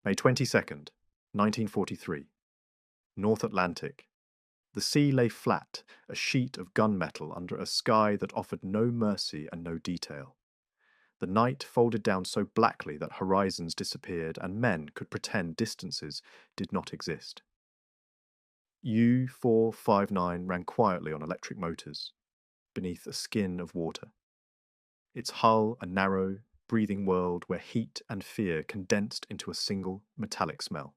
May 22nd, 1943. North Atlantic. The sea lay flat, a sheet of gunmetal under a sky that offered no mercy and no detail. The night folded down so blackly that horizons disappeared and men could pretend distances did not exist. U-459 ran quietly on electric motors, beneath a skin of water. Its hull a narrow, breathing world where heat and fear condensed into a single metallic smell.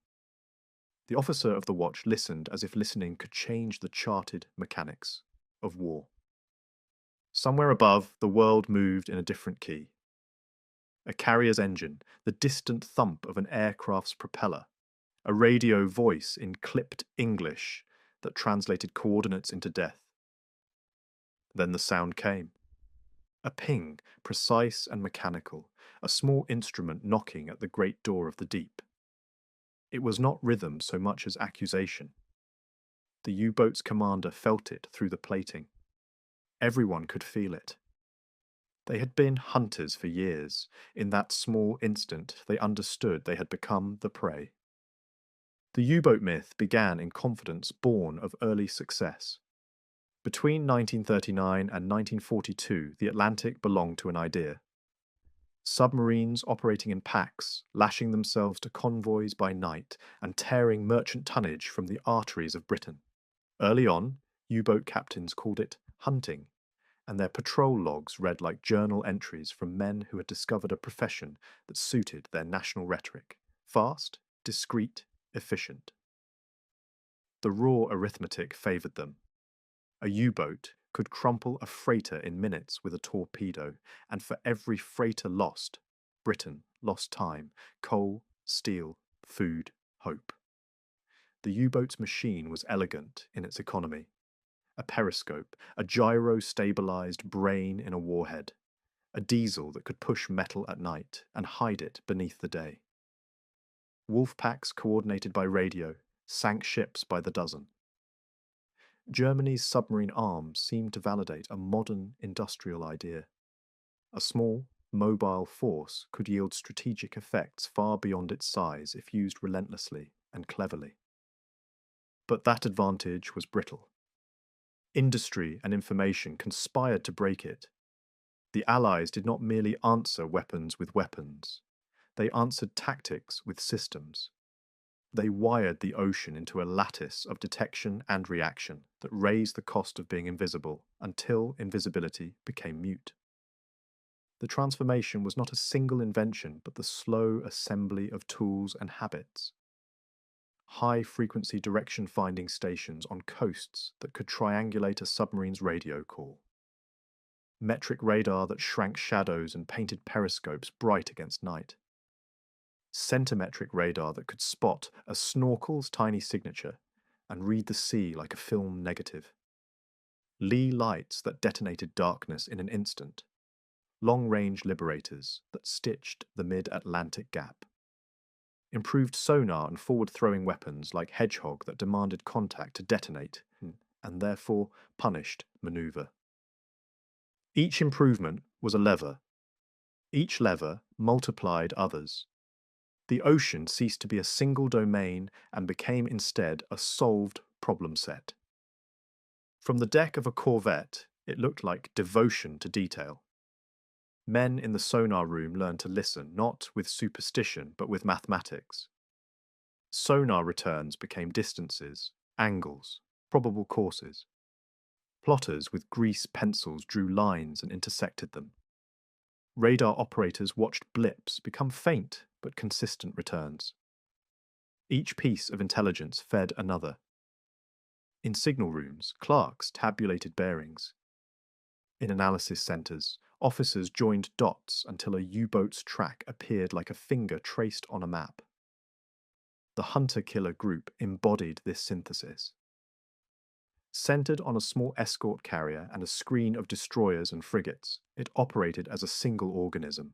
The officer of the watch listened as if listening could change the charted mechanics of war. Somewhere above, the world moved in a different key. A carrier's engine, the distant thump of an aircraft's propeller, a radio voice in clipped English that translated coordinates into death. Then the sound came. A ping, precise and mechanical, a small instrument knocking at the great door of the deep. It was not rhythm so much as accusation. The U-boat's commander felt it through the plating. Everyone could feel it. They had been hunters for years. In that small instant, they understood they had become the prey. The U-boat myth began in confidence born of early success. Between 1939 and 1942, the Atlantic belonged to an idea. Submarines operating in packs, lashing themselves to convoys by night and tearing merchant tonnage from the arteries of Britain. Early on, U-boat captains called it hunting, and their patrol logs read like journal entries from men who had discovered a profession that suited their national rhetoric: fast, discreet, efficient. The raw arithmetic favoured them. A U-boat could crumple a freighter in minutes with a torpedo, and for every freighter lost, Britain lost time, coal, steel, food, hope. The U-boat's machine was elegant in its economy. A periscope, a gyro-stabilized brain in a warhead, a diesel that could push metal at night and hide it beneath the day. Wolfpacks coordinated by radio sank ships by the dozen. Germany's submarine arms seemed to validate a modern industrial idea. A small, mobile force could yield strategic effects far beyond its size if used relentlessly and cleverly. But that advantage was brittle. Industry and information conspired to break it. The Allies did not merely answer weapons with weapons. They answered tactics with systems. They wired the ocean into a lattice of detection and reaction that raised the cost of being invisible until invisibility became mute. The transformation was not a single invention, but the slow assembly of tools and habits. High-frequency direction-finding stations on coasts that could triangulate a submarine's radio call. Metric radar that shrank shadows and painted periscopes bright against night. Centimetric radar that could spot a snorkel's tiny signature and read the sea like a film negative. Lee lights that detonated darkness in an instant. Long-range liberators that stitched the mid-Atlantic gap. Improved sonar and forward-throwing weapons like hedgehog that demanded contact to detonate and therefore punished maneuver. Each improvement was a lever. Each lever multiplied others. The ocean ceased to be a single domain and became instead a solved problem set. From the deck of a corvette, it looked like devotion to detail. Men in the sonar room learned to listen, not with superstition, but with mathematics. Sonar returns became distances, angles, probable courses. Plotters with grease pencils drew lines and intersected them. Radar operators watched blips become faint but consistent returns. Each piece of intelligence fed another. In signal rooms, clerks tabulated bearings. In analysis centers, officers joined dots until a U-boat's track appeared like a finger traced on a map. The hunter-killer group embodied this synthesis. Centered on a small escort carrier and a screen of destroyers and frigates, it operated as a single organism.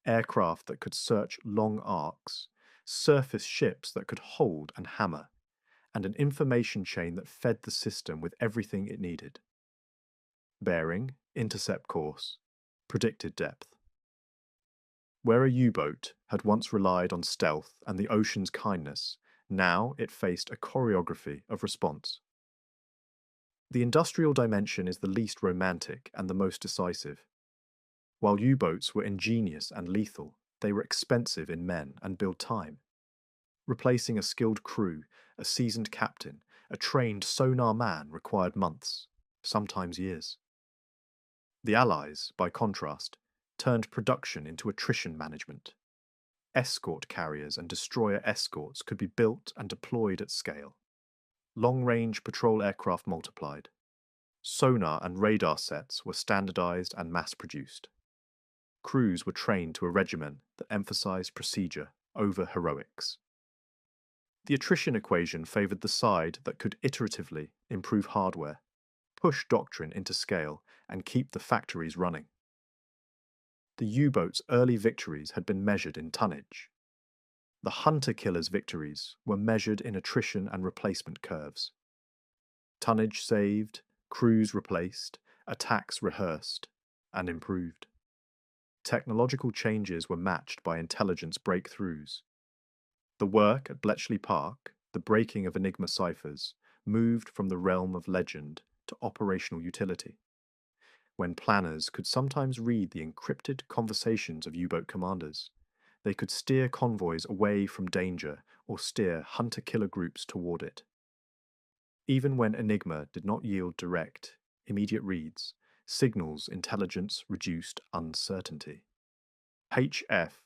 Aircraft that could search long arcs, surface ships that could hold and hammer, and an information chain that fed the system with everything it needed. Bearing, intercept course, predicted depth. Where a U-boat had once relied on stealth and the ocean's kindness, now it faced a choreography of response. The industrial dimension is the least romantic and the most decisive. While U-boats were ingenious and lethal, they were expensive in men and build time. Replacing a skilled crew, a seasoned captain, a trained sonar man required months, sometimes years. The Allies, by contrast, turned production into attrition management. Escort carriers and destroyer escorts could be built and deployed at scale. Long-range patrol aircraft multiplied. Sonar and radar sets were standardized and mass-produced. Crews were trained to a regimen that emphasized procedure over heroics. The attrition equation favored the side that could iteratively improve hardware, push doctrine into scale, and keep the factories running. The U-boat's early victories had been measured in tonnage. The hunter-killers' victories were measured in attrition and replacement curves. Tonnage saved, crews replaced, attacks rehearsed, and improved. Technological changes were matched by intelligence breakthroughs. The work at Bletchley Park, the breaking of Enigma ciphers, moved from the realm of legend to operational utility. When planners could sometimes read the encrypted conversations of U-boat commanders, they could steer convoys away from danger or steer hunter-killer groups toward it. Even when Enigma did not yield direct, immediate reads, signals intelligence reduced uncertainty. HF/DF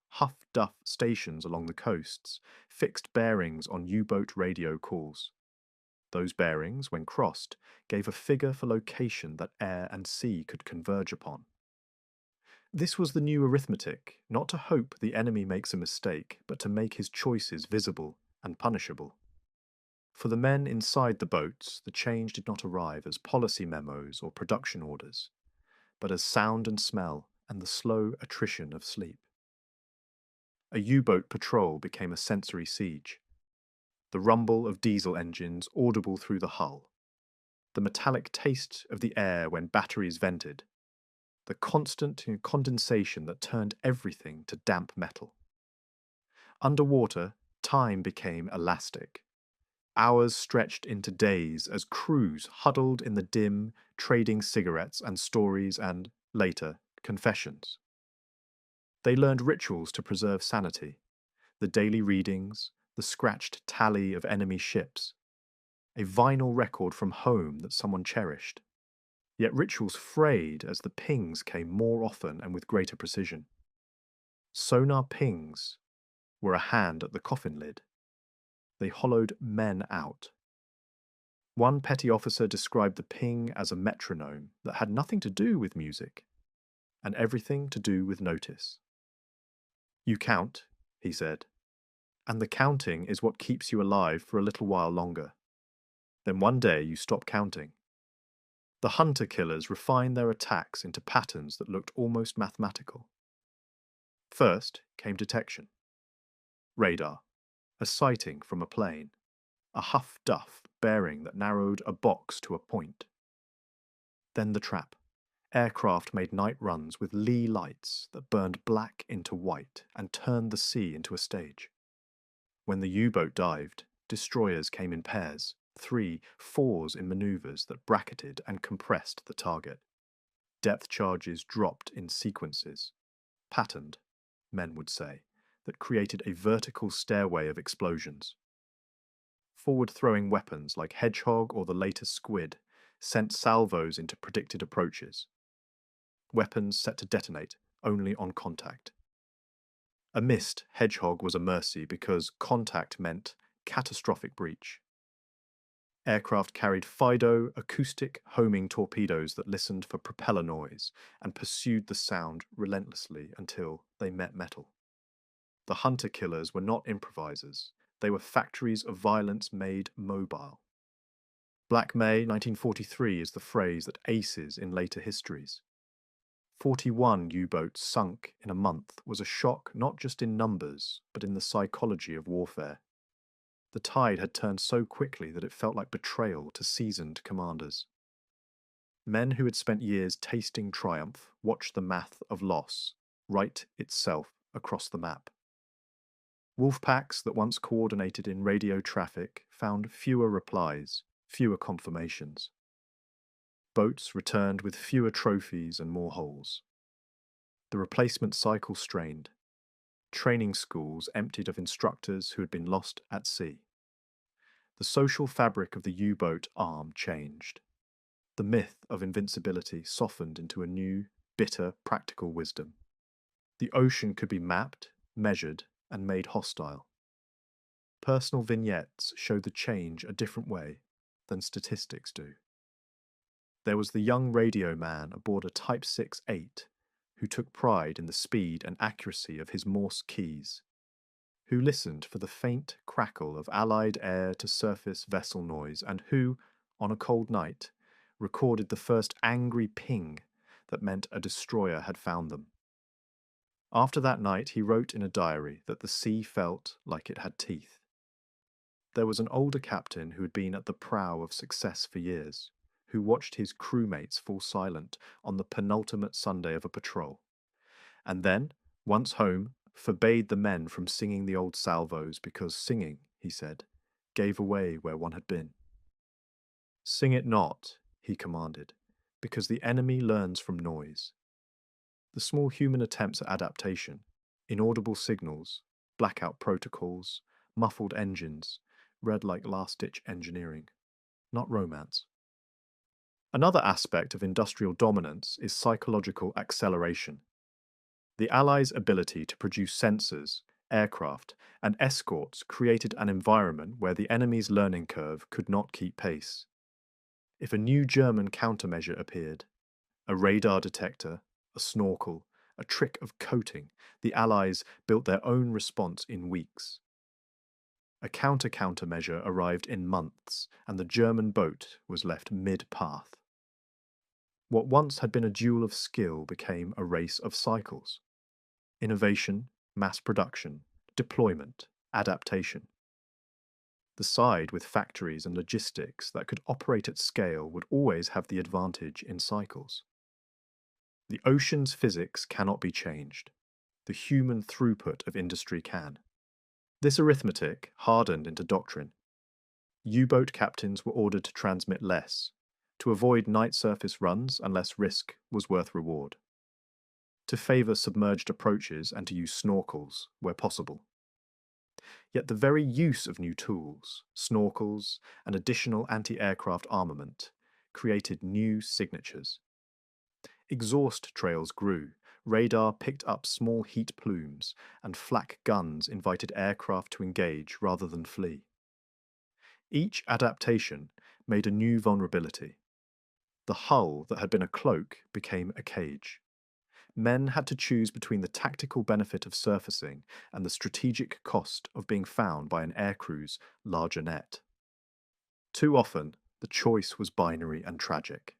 Huff Duff stations along the coasts fixed bearings on U-boat radio calls. Those bearings, when crossed, gave a figure for location that air and sea could converge upon. This was the new arithmetic, not to hope the enemy makes a mistake, but to make his choices visible and punishable. For the men inside the boats, the change did not arrive as policy memos or production orders, but as sound and smell and the slow attrition of sleep. A U-boat patrol became a sensory siege. The rumble of diesel engines audible through the hull, the metallic taste of the air when batteries vented, the constant condensation that turned everything to damp metal. Underwater, time became elastic. Hours stretched into days as crews huddled in the dim, trading cigarettes and stories and, later, confessions. They learned rituals to preserve sanity, the daily readings, the scratched tally of enemy ships, a vinyl record from home that someone cherished. Yet rituals frayed as the pings came more often and with greater precision. Sonar pings were a hand at the coffin lid. They hollowed men out. One petty officer described the ping as a metronome that had nothing to do with music, and everything to do with notice. You count, he said, and the counting is what keeps you alive for a little while longer. Then one day you stop counting. The hunter-killers refined their attacks into patterns that looked almost mathematical. First came detection. Radar, a sighting from a plane, a huff-duff bearing that narrowed a box to a point. Then the trap. Aircraft made night runs with lee lights that burned black into white and turned the sea into a stage. When the U-boat dived, destroyers came in pairs, 3, 4s in maneuvers that bracketed and compressed the target. Depth charges dropped in sequences, patterned, men would say, that created a vertical stairway of explosions. Forward-throwing weapons like hedgehog or the latest squid sent salvos into predicted approaches. Weapons set to detonate only on contact. A missed hedgehog was a mercy because contact meant catastrophic breach. Aircraft carried FIDO acoustic homing torpedoes that listened for propeller noise and pursued the sound relentlessly until they met metal. The hunter-killers were not improvisers. They were factories of violence made mobile. Black May 1943 is the phrase that aces in later histories. 41 U-boats sunk in a month was a shock not just in numbers, but in the psychology of warfare. The tide had turned so quickly that it felt like betrayal to seasoned commanders. Men who had spent years tasting triumph watched the math of loss write itself across the map. Wolfpacks that once coordinated in radio traffic found fewer replies, fewer confirmations. Boats returned with fewer trophies and more holes. The replacement cycle strained. Training schools emptied of instructors who had been lost at sea. The social fabric of the U-boat arm changed. The myth of invincibility softened into a new, bitter, practical wisdom. The ocean could be mapped, measured, and made hostile. Personal vignettes showed the change a different way than statistics do. There was the young radio man aboard a Type 6-8 who took pride in the speed and accuracy of his Morse keys, who listened for the faint crackle of Allied air-to-surface vessel noise, and who, on a cold night, recorded the first angry ping that meant a destroyer had found them. After that night, he wrote in a diary that the sea felt like it had teeth. There was an older captain who had been at the prow of success for years, who watched his crewmates fall silent on the penultimate Sunday of a patrol, and then, once home, forbade the men from singing the old salvos because singing, he said, gave away where one had been. "Sing it not," he commanded, "because the enemy learns from noise." The small human attempts at adaptation, inaudible signals, blackout protocols, muffled engines, read like last-ditch engineering, not romance. Another aspect of industrial dominance is psychological acceleration. The Allies' ability to produce sensors, aircraft, and escorts created an environment where the enemy's learning curve could not keep pace. If a new German countermeasure appeared, a radar detector, a snorkel, a trick of coating, the Allies built their own response in weeks. A countermeasure arrived in months, and the German boat was left mid-path. What once had been a duel of skill became a race of cycles. Innovation, mass production, deployment, adaptation. The side with factories and logistics that could operate at scale would always have the advantage in cycles. The ocean's physics cannot be changed. The human throughput of industry can. This arithmetic hardened into doctrine. U-boat captains were ordered to transmit less, to avoid night surface runs unless risk was worth reward, to favour submerged approaches and to use snorkels where possible. Yet the very use of new tools, snorkels, and additional anti-aircraft armament created new signatures. Exhaust trails grew, radar picked up small heat plumes, and flak guns invited aircraft to engage rather than flee. Each adaptation made a new vulnerability. The hull that had been a cloak became a cage. Men had to choose between the tactical benefit of surfacing and the strategic cost of being found by an aircrew's larger net. Too often, the choice was binary and tragic.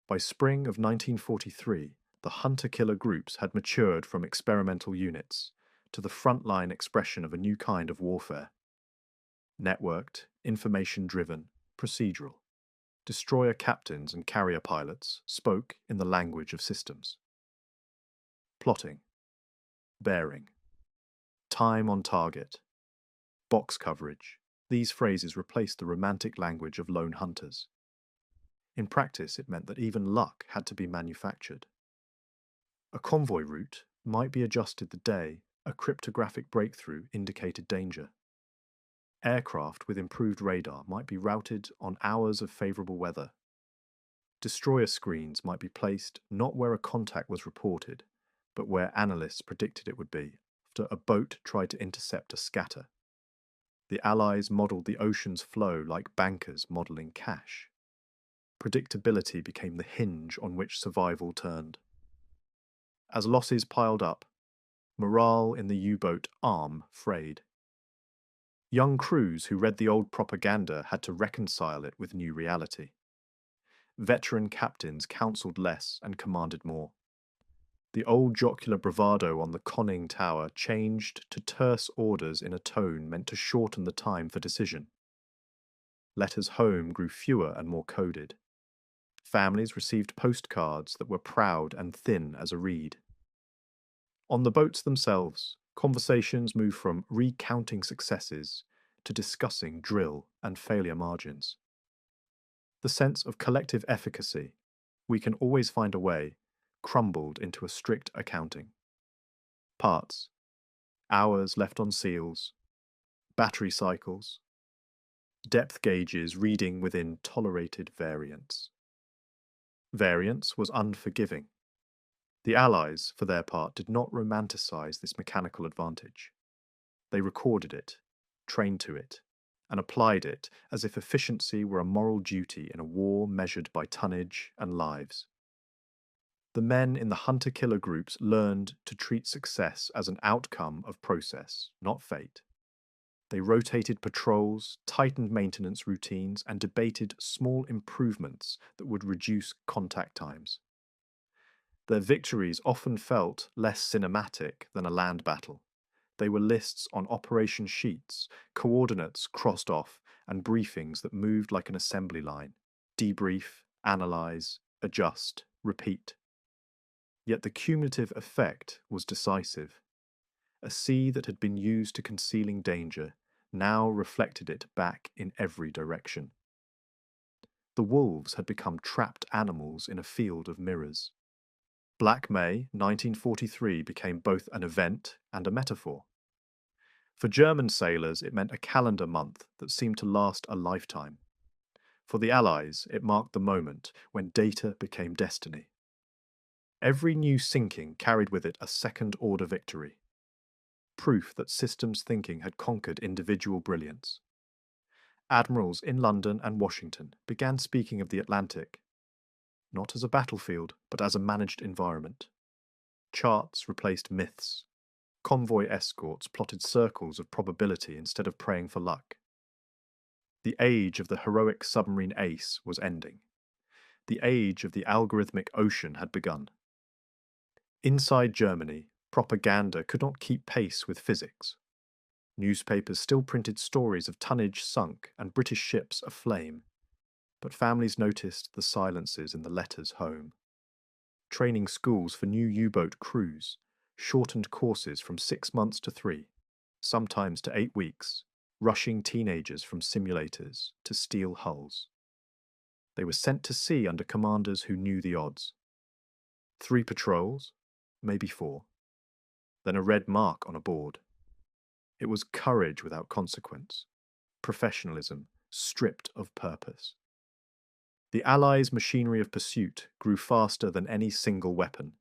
By spring of 1943, the hunter-killer groups had matured from experimental units to the frontline expression of a new kind of warfare. Networked, information-driven, procedural. Destroyer captains and carrier pilots spoke in the language of systems. Plotting, bearing, time on target, box coverage. These phrases replaced the romantic language of lone hunters. In practice, it meant that even luck had to be manufactured. A convoy route might be adjusted the day a cryptographic breakthrough indicated danger. Aircraft with improved radar might be routed on hours of favourable weather. Destroyer screens might be placed not where a contact was reported, but where analysts predicted it would be, after a boat tried to intercept a scatter. The Allies modelled the ocean's flow like bankers modelling cash. Predictability became the hinge on which survival turned. As losses piled up, morale in the U-boat arm frayed. Young crews who read the old propaganda had to reconcile it with new reality. Veteran captains counselled less and commanded more. The old jocular bravado on the conning tower changed to terse orders in a tone meant to shorten the time for decision. Letters home grew fewer and more coded. Families received postcards that were proud and thin as a reed. On the boats themselves, conversations moved from recounting successes to discussing drill and failure margins. The sense of collective efficacy, we can always find a way, crumbled into a strict accounting. Parts, hours left on seals, battery cycles, depth gauges reading within tolerated variance. Variance was unforgiving. The Allies, for their part, did not romanticize this mechanical advantage. They recorded it, trained to it, and applied it as if efficiency were a moral duty in a war measured by tonnage and lives. The men in the hunter-killer groups learned to treat success as an outcome of process, not fate. They rotated patrols, tightened maintenance routines, and debated small improvements that would reduce contact times. Their victories often felt less cinematic than a land battle. They were lists on operation sheets, coordinates crossed off, and briefings that moved like an assembly line. Debrief, analyze, adjust, repeat. Yet the cumulative effect was decisive. A sea that had been used to concealing danger now reflected it back in every direction. The wolves had become trapped animals in a field of mirrors. Black May 1943 became both an event and a metaphor. For German sailors, it meant a calendar month that seemed to last a lifetime. For the Allies, it marked the moment when data became destiny. Every new sinking carried with it a second-order victory. Proof that systems thinking had conquered individual brilliance. Admirals in London and Washington began speaking of the Atlantic, not as a battlefield, but as a managed environment. Charts replaced myths. Convoy escorts plotted circles of probability instead of praying for luck. The age of the heroic submarine ace was ending. The age of the algorithmic ocean had begun. Inside Germany, propaganda could not keep pace with physics. Newspapers still printed stories of tonnage sunk and British ships aflame, but families noticed the silences in the letters home. Training schools for new U-boat crews shortened courses from 6 months to 3, sometimes to 8 weeks, rushing teenagers from simulators to steel hulls. They were sent to sea under commanders who knew the odds. 3 patrols, maybe 4. Then a red mark on a board. It was courage without consequence, professionalism stripped of purpose. The Allies' machinery of pursuit grew faster than any single weapon.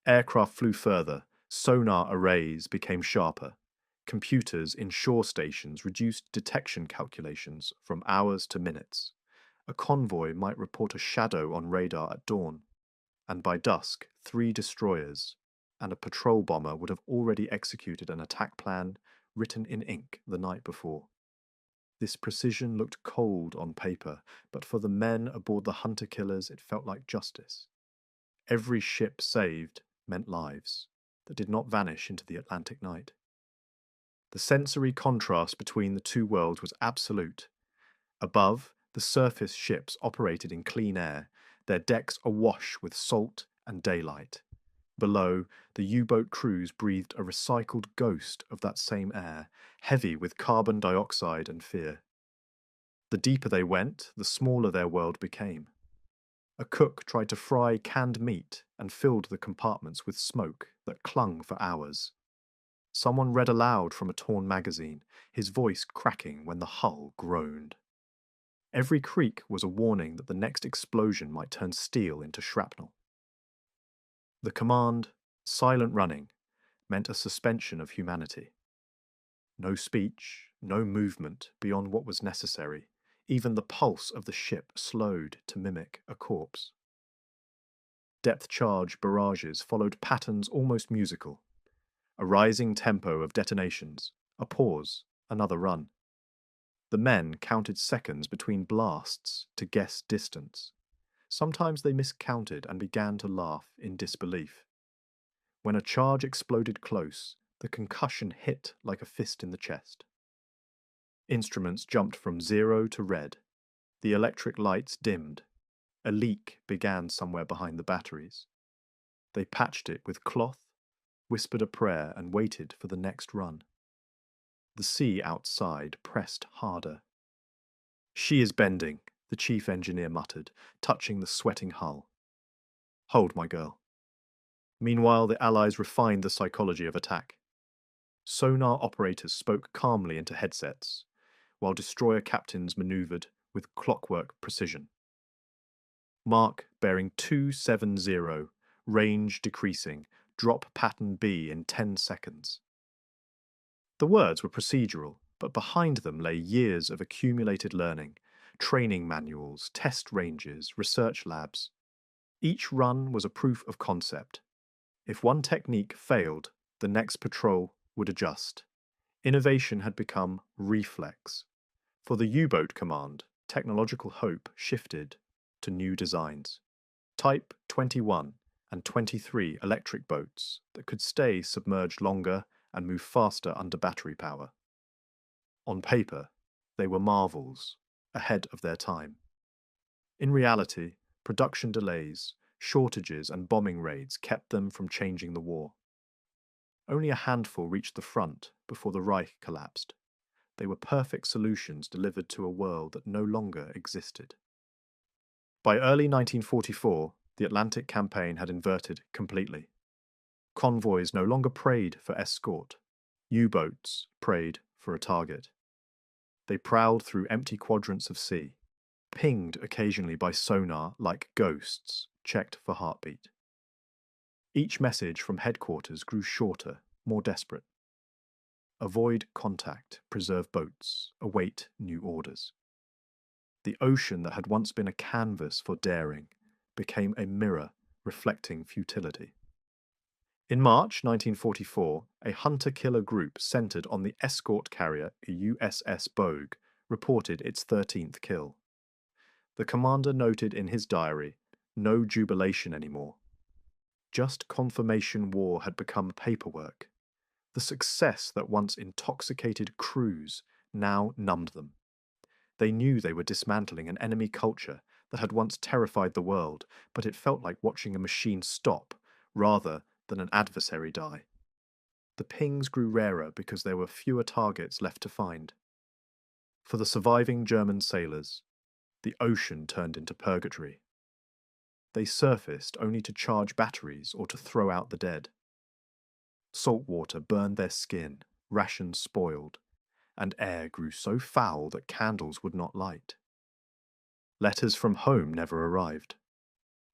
Aircraft flew further, sonar arrays became sharper. Computers in shore stations reduced detection calculations from hours to minutes. A convoy might report a shadow on radar at dawn, and by dusk, 3 destroyers and a patrol bomber would have already executed an attack plan written in ink the night before. This precision looked cold on paper, but for the men aboard the hunter-killers it felt like justice. Every ship saved meant lives that did not vanish into the Atlantic night. The sensory contrast between the two worlds was absolute. Above, the surface ships operated in clean air, their decks awash with salt and daylight. Below, the U-boat crews breathed a recycled ghost of that same air, heavy with carbon dioxide and fear. The deeper they went, the smaller their world became. A cook tried to fry canned meat and filled the compartments with smoke that clung for hours. Someone read aloud from a torn magazine, his voice cracking when the hull groaned. Every creak was a warning that the next explosion might turn steel into shrapnel. The command, silent running, meant a suspension of humanity. No speech, no movement beyond what was necessary. Even the pulse of the ship slowed to mimic a corpse. Depth charge barrages followed patterns almost musical. A rising tempo of detonations, a pause, another run. The men counted seconds between blasts to guess distance. Sometimes they miscounted and began to laugh in disbelief. When a charge exploded close, the concussion hit like a fist in the chest. Instruments jumped from 0 to red. The electric lights dimmed. A leak began somewhere behind the batteries. They patched it with cloth, whispered a prayer, and waited for the next run. The sea outside pressed harder. "She is bending," the chief engineer muttered, touching the sweating hull. "Hold, my girl." Meanwhile, the Allies refined the psychology of attack. Sonar operators spoke calmly into headsets, while destroyer captains maneuvered with clockwork precision. Mark bearing 270, range decreasing, drop pattern B in 10 seconds. The words were procedural, but behind them lay years of accumulated learning, training manuals, test ranges, research labs. Each run was a proof of concept. If one technique failed, the next patrol would adjust. Innovation had become reflex. For the U-boat command, technological hope shifted to new designs. Type 21 and 23 electric boats that could stay submerged longer and move faster under battery power. On paper, they were marvels, ahead of their time. In reality, production delays, shortages, and bombing raids kept them from changing the war. Only a handful reached the front before the Reich collapsed. They were perfect solutions delivered to a world that no longer existed. By early 1944, the Atlantic campaign had inverted completely. Convoys no longer prayed for escort. U-boats prayed for a target. They prowled through empty quadrants of sea, pinged occasionally by sonar like ghosts, checked for heartbeat. Each message from headquarters grew shorter, more desperate. Avoid contact, preserve boats, await new orders. The ocean that had once been a canvas for daring became a mirror reflecting futility. In March 1944, a hunter-killer group centered on the escort carrier USS Bogue reported its 13th kill. The commander noted in his diary, "No jubilation anymore." Just confirmation war had become paperwork. The success that once intoxicated crews now numbed them. They knew they were dismantling an enemy culture that had once terrified the world, but it felt like watching a machine stop rather than an adversary die. The pings grew rarer because there were fewer targets left to find. For the surviving German sailors, the ocean turned into purgatory. They surfaced only to charge batteries or to throw out the dead. Salt water burned their skin, rations spoiled, and air grew so foul that candles would not light. Letters from home never arrived.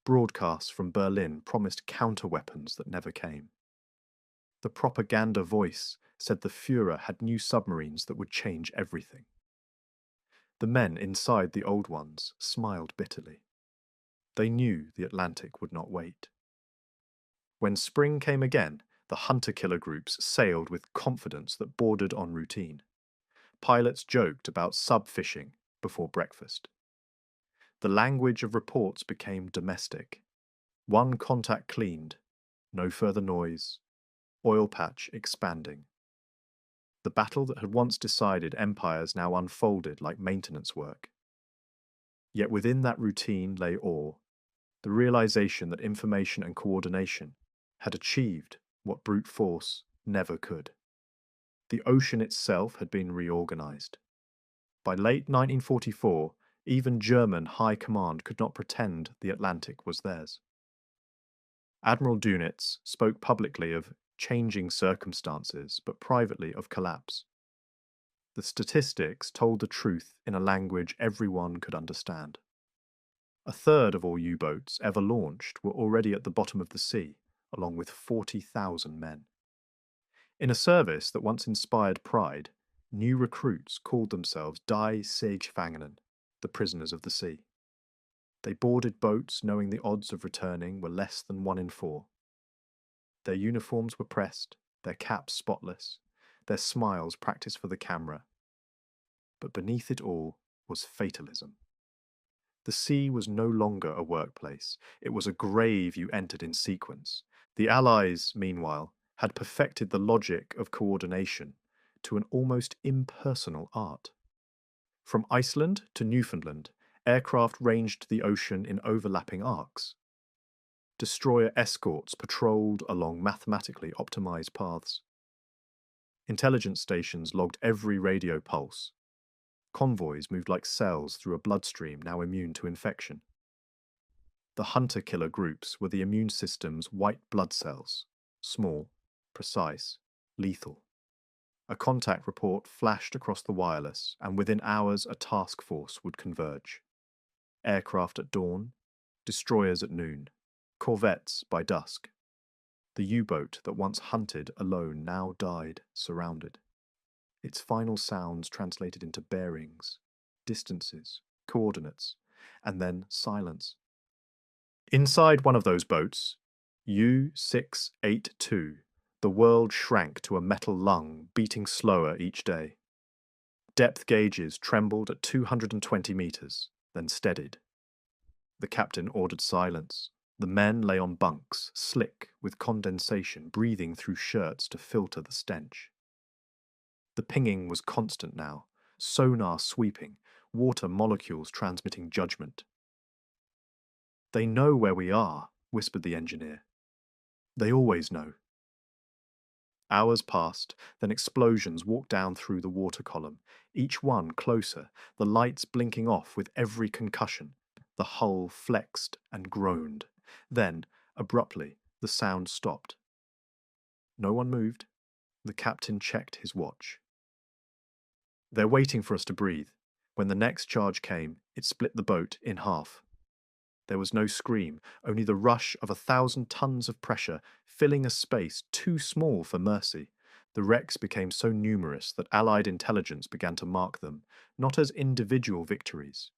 Broadcasts from Berlin promised counter-weapons that never came. The propaganda voice said the Führer had new submarines that would change everything. The men inside the old ones smiled bitterly. They knew the Atlantic would not wait. When spring came again, the hunter-killer groups sailed with confidence that bordered on routine. Pilots joked about sub-fishing before breakfast. The language of reports became domestic. One contact cleaned, no further noise, oil patch expanding. The battle that had once decided empires now unfolded like maintenance work. Yet within that routine lay awe, the realization that information and coordination had achieved what brute force never could. The ocean itself had been reorganized. By late 1944, even German high command could not pretend the Atlantic was theirs. Admiral Dönitz spoke publicly of changing circumstances, but privately of collapse. The statistics told the truth in a language everyone could understand. A third of all U-boats ever launched were already at the bottom of the sea, along with 40,000 men. In a service that once inspired pride, new recruits called themselves Die Seegefangenen, the prisoners of the sea. They boarded boats knowing the odds of returning were less than 1 in 4. Their uniforms were pressed, their caps spotless, their smiles practiced for the camera. But beneath it all was fatalism. The sea was no longer a workplace. It was a grave you entered in sequence. The Allies, meanwhile, had perfected the logic of coordination to an almost impersonal art. From Iceland to Newfoundland, Aircraft ranged the ocean in overlapping arcs. Destroyer escorts patrolled along mathematically optimized paths. Intelligence stations logged every radio pulse. Convoys moved like cells through a bloodstream now immune to infection. The hunter-killer groups were the immune system's white blood cells, small, precise, lethal. A contact report flashed across the wireless, and within hours a task force would converge. Aircraft at dawn, destroyers at noon, corvettes by dusk. The U-boat that once hunted alone now died, surrounded. Its final sounds translated into bearings, distances, coordinates, and then silence. Inside one of those boats, U-682, the world shrank to a metal lung, beating slower each day. Depth gauges trembled at 220 meters, then steadied. The captain ordered silence. The men lay on bunks, slick with condensation, breathing through shirts to filter the stench. The pinging was constant now, sonar sweeping, water molecules transmitting judgment. "They know where we are," whispered the engineer. "They always know." Hours passed, then explosions walked down through the water column, each one closer, the lights blinking off with every concussion. The hull flexed and groaned. Then, abruptly, the sound stopped. No one moved. The captain checked his watch. "They're waiting for us to breathe." When the next charge came, it split the boat in half. There was no scream, only the rush of 1,000 tons of pressure, filling a space too small for mercy. The wrecks became so numerous that Allied intelligence began to mark them, not as individual victories,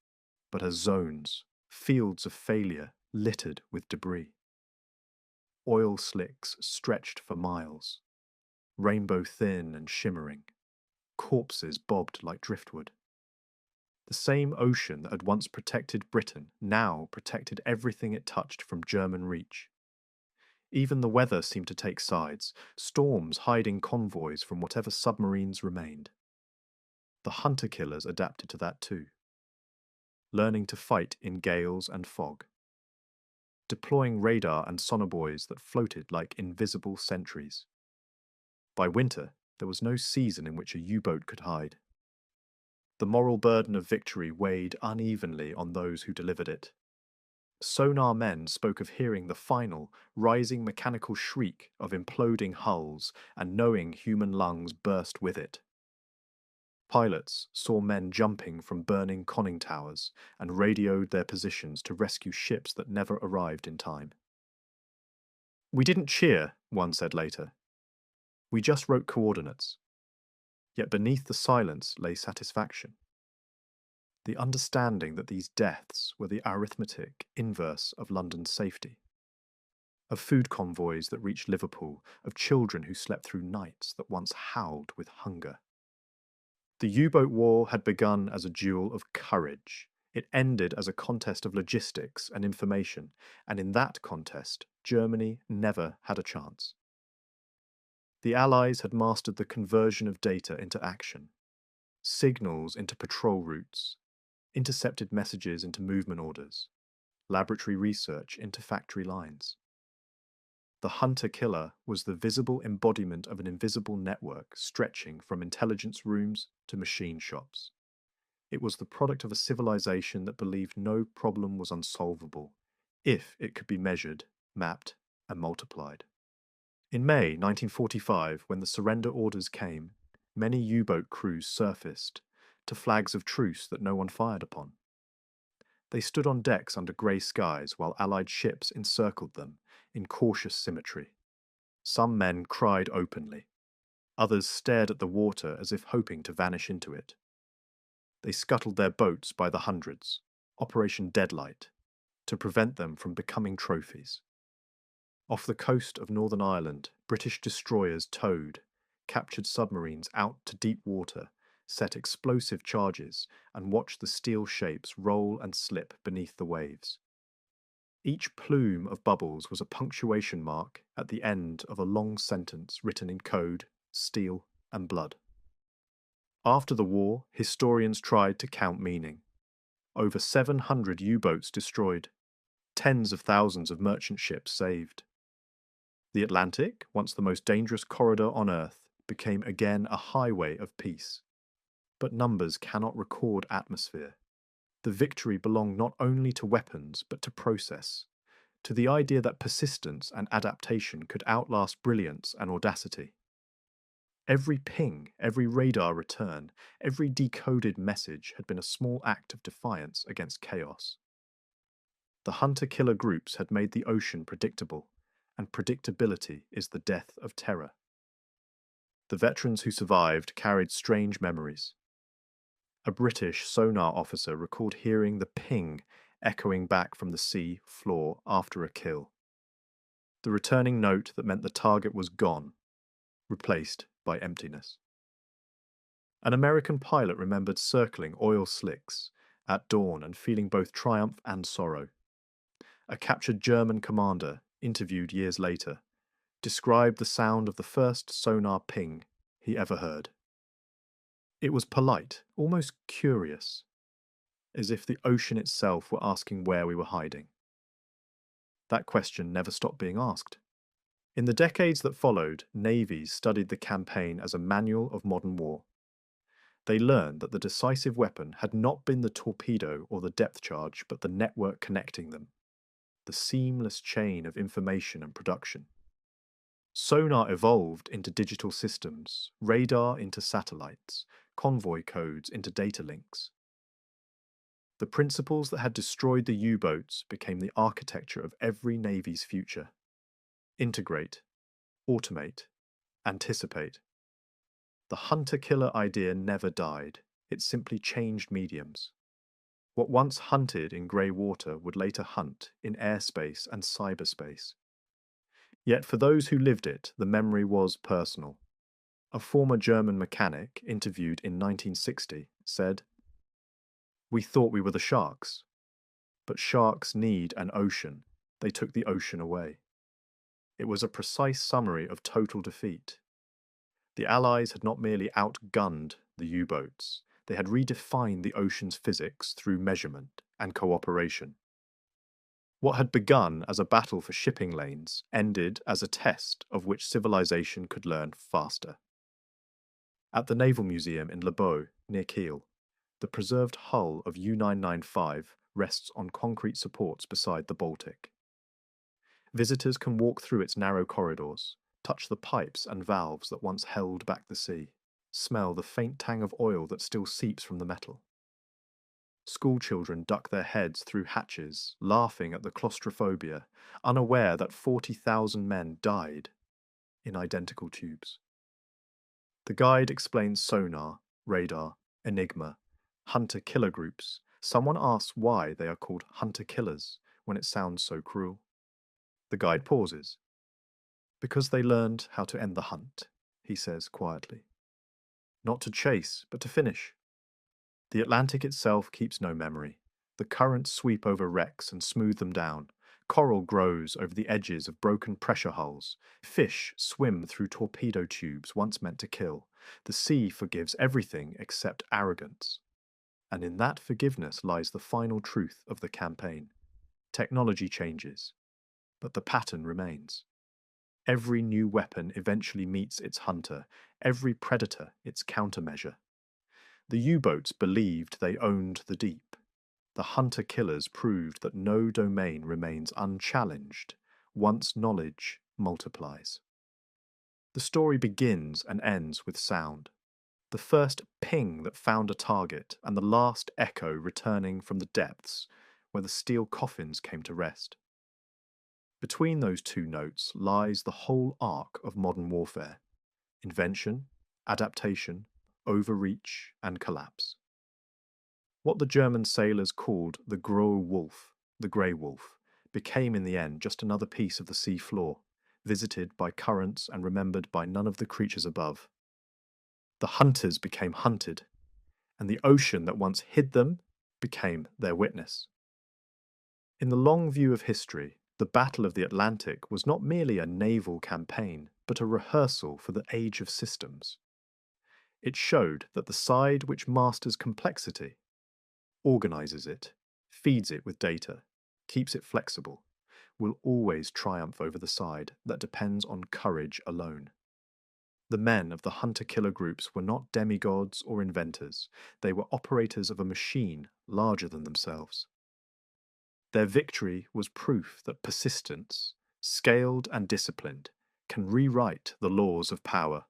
but as zones, fields of failure littered with debris. Oil slicks stretched for miles, rainbow thin and shimmering. Corpses bobbed like driftwood. The same ocean that had once protected Britain now protected everything it touched from German reach. Even the weather seemed to take sides, storms hiding convoys from whatever submarines remained. The hunter-killers adapted to that too, learning to fight in gales and fog, deploying radar and sonar buoys that floated like invisible sentries. By winter, there was no season in which a U-boat could hide. The moral burden of victory weighed unevenly on those who delivered it. Sonar men spoke of hearing the final, rising mechanical shriek of imploding hulls and knowing human lungs burst with it. Pilots saw men jumping from burning conning towers and radioed their positions to rescue ships that never arrived in time. "We didn't cheer," one said later. "We just wrote coordinates." Yet beneath the silence lay satisfaction. The understanding that these deaths were the arithmetic inverse of London's safety. Of food convoys that reached Liverpool, of children who slept through nights that once howled with hunger. The U-boat war had begun as a duel of courage. It ended as a contest of logistics and information, and in that contest, Germany never had a chance. The Allies had mastered the conversion of data into action, signals into patrol routes, intercepted messages into movement orders, laboratory research into factory lines. The hunter-killer was the visible embodiment of an invisible network stretching from intelligence rooms to machine shops. It was the product of a civilization that believed no problem was unsolvable, if it could be measured, mapped, and multiplied. In May 1945, when the surrender orders came, many U-boat crews surfaced, to flags of truce that no one fired upon. They stood on decks under grey skies while Allied ships encircled them in cautious symmetry. Some men cried openly. Others stared at the water as if hoping to vanish into it. They scuttled their boats by the hundreds, Operation Deadlight, to prevent them from becoming trophies. Off the coast of Northern Ireland, British destroyers towed, captured submarines out to deep water, set explosive charges, and watched the steel shapes roll and slip beneath the waves. Each plume of bubbles was a punctuation mark at the end of a long sentence written in code, steel, and blood. After the war, historians tried to count meaning. Over 700 U-boats destroyed, tens of thousands of merchant ships saved. The Atlantic, once the most dangerous corridor on Earth, became again a highway of peace. But numbers cannot record atmosphere. The victory belonged not only to weapons, but to process, to the idea that persistence and adaptation could outlast brilliance and audacity. Every ping, every radar return, every decoded message had been a small act of defiance against chaos. The hunter-killer groups had made the ocean predictable, and predictability is the death of terror. The veterans who survived carried strange memories. A British sonar officer recalled hearing the ping echoing back from the sea floor after a kill. The returning note that meant the target was gone, replaced by emptiness. An American pilot remembered circling oil slicks at dawn and feeling both triumph and sorrow. A captured German commander, interviewed years later, described the sound of the first sonar ping he ever heard. It was polite, almost curious, as if the ocean itself were asking where we were hiding. That question never stopped being asked. In the decades that followed, navies studied the campaign as a manual of modern war. They learned that the decisive weapon had not been the torpedo or the depth charge, but the network connecting them, the seamless chain of information and production. Sonar evolved into digital systems, radar into satellites, convoy codes into data links. The principles that had destroyed the U-boats became the architecture of every navy's future. Integrate, automate, anticipate. The hunter-killer idea never died, it simply changed mediums. What once hunted in grey water would later hunt in airspace and cyberspace. Yet for those who lived it, the memory was personal. A former German mechanic, interviewed in 1960, said, "We thought we were the sharks, but sharks need an ocean. They took the ocean away." It was a precise summary of total defeat. The Allies had not merely outgunned the U-boats, they had redefined the ocean's physics through measurement and cooperation. What had begun as a battle for shipping lanes ended as a test of which civilization could learn faster. At the Naval Museum in Le Beau, near Kiel, the preserved hull of U-995 rests on concrete supports beside the Baltic. Visitors can walk through its narrow corridors, touch the pipes and valves that once held back the sea, smell the faint tang of oil that still seeps from the metal. Schoolchildren duck their heads through hatches, laughing at the claustrophobia, unaware that 40,000 men died in identical tubes. The guide explains sonar, radar, enigma, hunter-killer groups. Someone asks why they are called hunter-killers when it sounds so cruel. The guide pauses. "Because they learned how to end the hunt," he says quietly. "Not to chase, but to finish." The Atlantic itself keeps no memory. The currents sweep over wrecks and smooth them down. Coral grows over the edges of broken pressure hulls. Fish swim through torpedo tubes once meant to kill. The sea forgives everything except arrogance. And in that forgiveness lies the final truth of the campaign. Technology changes, but the pattern remains. Every new weapon eventually meets its hunter, every predator its countermeasure. The U-boats believed they owned the deep. The hunter-killers proved that no domain remains unchallenged once knowledge multiplies. The story begins and ends with sound. The first ping that found a target and the last echo returning from the depths where the steel coffins came to rest. Between those two notes lies the whole arc of modern warfare: invention, adaptation, overreach, and collapse. What the German sailors called the Große Wolf, the Grey Wolf, became in the end just another piece of the sea floor, visited by currents and remembered by none of the creatures above. The hunters became hunted, and the ocean that once hid them became their witness. In the long view of history, the Battle of the Atlantic was not merely a naval campaign, but a rehearsal for the age of systems. It showed that the side which masters complexity organizes it, feeds it with data, keeps it flexible, will always triumph over the side that depends on courage alone. The men of the hunter-killer groups were not demigods or inventors. They were operators of a machine larger than themselves. Their victory was proof that persistence, scaled and disciplined, can rewrite the laws of power.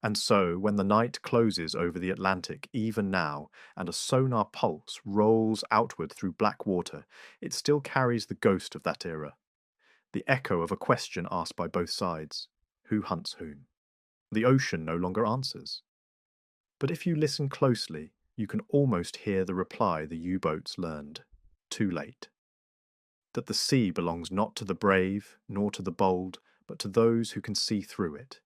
And so, when the night closes over the Atlantic even now, and a sonar pulse rolls outward through black water, it still carries the ghost of that era. The echo of a question asked by both sides: who hunts whom? The ocean no longer answers. But if you listen closely, you can almost hear the reply the U-boats learned, too late. That the sea belongs not to the brave, nor to the bold, but to those who can see through it.